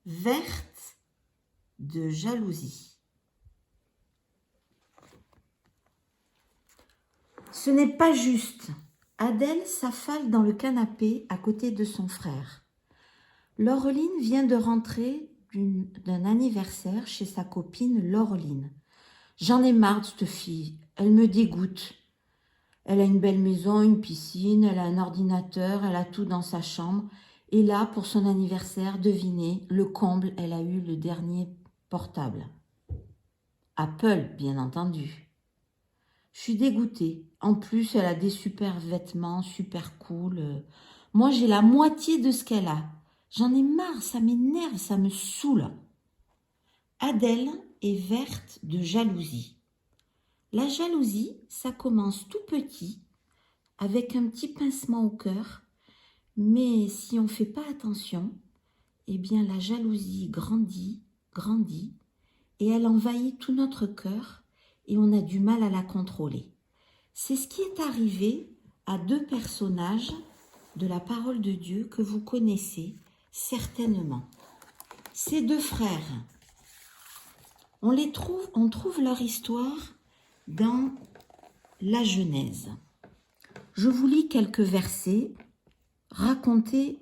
verte de jalousie. Ce n'est pas juste. Adèle s'affale dans le canapé à côté de son frère. Laureline vient de rentrer d'un anniversaire chez sa copine Laureline. J'en ai marre de cette fille, elle me dégoûte. Elle a une belle maison, une piscine, elle a un ordinateur, elle a tout dans sa chambre. Et là, pour son anniversaire, devinez, le comble, elle a eu le dernier portable. Apple, bien entendu. Je suis dégoûtée. En plus, elle a des super vêtements, super cool. Moi, j'ai la moitié de ce qu'elle a. J'en ai marre, ça m'énerve, ça me saoule. Adèle est verte de jalousie. La jalousie, ça commence tout petit, avec un petit pincement au cœur, mais si on ne fait pas attention, eh bien la jalousie grandit, grandit, et elle envahit tout notre cœur, et on a du mal à la contrôler. C'est ce qui est arrivé à deux personnages de la parole de Dieu que vous connaissez certainement. Ces deux frères, on trouve leur histoire dans la Genèse. Je vous lis quelques versets racontés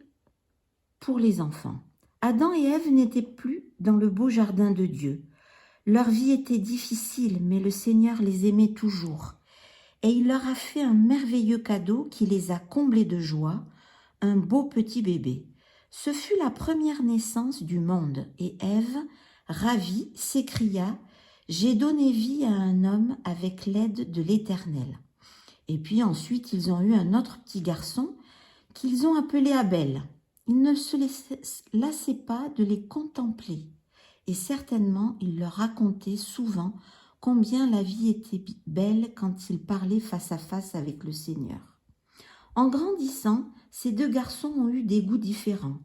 pour les enfants. Adam et Ève n'étaient plus dans le beau jardin de Dieu. Leur vie était difficile, mais le Seigneur les aimait toujours. Et il leur a fait un merveilleux cadeau qui les a comblés de joie, un beau petit bébé. Ce fut la première naissance du monde, et Ève, ravie, s'écria « J'ai donné vie à un homme avec l'aide de l'Éternel ». Et puis ensuite, ils ont eu un autre petit garçon qu'ils ont appelé Abel. Ils ne se lassaient pas de les contempler. Et certainement, il leur racontait souvent combien la vie était belle quand ils parlaient face à face avec le Seigneur. En grandissant, ces deux garçons ont eu des goûts différents.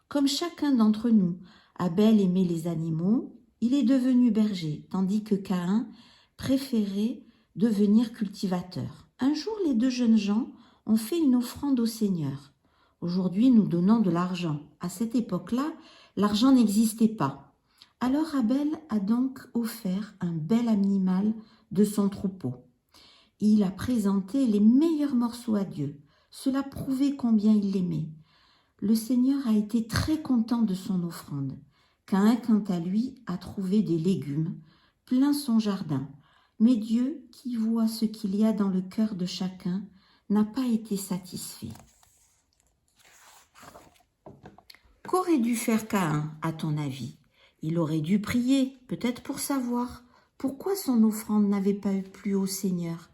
Comme chacun d'entre nous, Abel aimait les animaux, il est devenu berger, tandis que Caïn préférait devenir cultivateur. Un jour, les deux jeunes gens ont fait une offrande au Seigneur. Aujourd'hui, nous donnons de l'argent. À cette époque-là, l'argent n'existait pas. Alors Abel a donc offert un bel animal de son troupeau. Il a présenté les meilleurs morceaux à Dieu. Cela prouvait combien il l'aimait. Le Seigneur a été très content de son offrande. Caïn, quant à lui, a trouvé des légumes plein son jardin. Mais Dieu, qui voit ce qu'il y a dans le cœur de chacun, n'a pas été satisfait. Qu'aurait dû faire Caïn, à ton avis ? Il aurait dû prier, peut-être pour savoir pourquoi son offrande n'avait pas plu au Seigneur,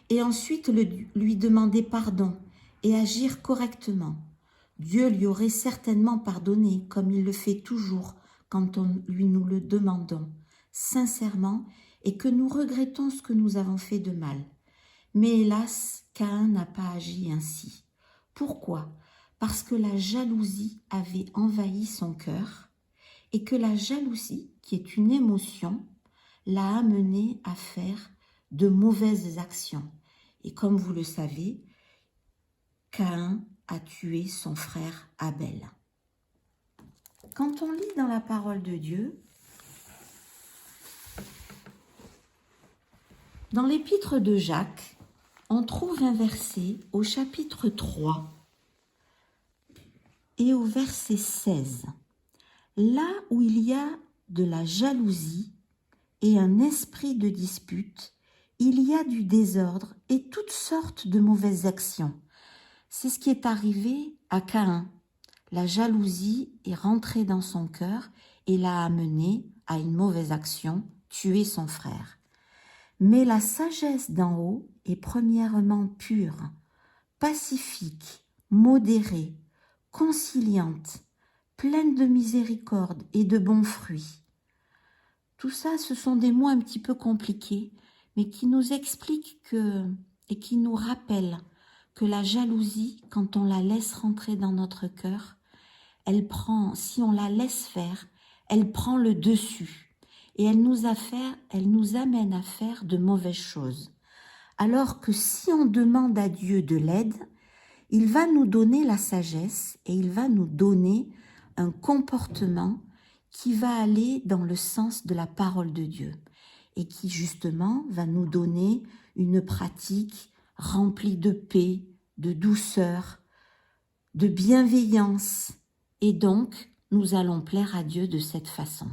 et ensuite lui demander pardon et agir correctement. Dieu lui aurait certainement pardonné, comme il le fait toujours quand nous le demandons, sincèrement, et que nous regrettons ce que nous avons fait de mal. Mais hélas, Caïn n'a pas agi ainsi. Pourquoi ? Parce que la jalousie avait envahi son cœur, et que la jalousie, qui est une émotion, l'a amené à faire de mauvaises actions. Et comme vous le savez, Caïn a tué son frère Abel. Quand on lit dans la parole de Dieu, dans l'épître de Jacques, on trouve un verset au chapitre 3 et au verset 16. Là où il y a de la jalousie et un esprit de dispute, il y a du désordre et toutes sortes de mauvaises actions. C'est ce qui est arrivé à Caïn. La jalousie est rentrée dans son cœur et l'a amené à une mauvaise action, tuer son frère. Mais la sagesse d'en haut est premièrement pure, pacifique, modérée, conciliante, pleine de miséricorde et de bons fruits. Tout ça, ce sont des mots un petit peu compliqués, mais qui nous expliquent et qui nous rappellent que la jalousie, quand on la laisse rentrer dans notre cœur, si on la laisse faire, elle prend le dessus et elle nous amène à faire de mauvaises choses. Alors que si on demande à Dieu de l'aide, il va nous donner la sagesse et il va nous donner un comportement qui va aller dans le sens de la parole de Dieu et qui justement va nous donner une pratique remplie de paix, de douceur, de bienveillance. Et donc, nous allons plaire à Dieu de cette façon.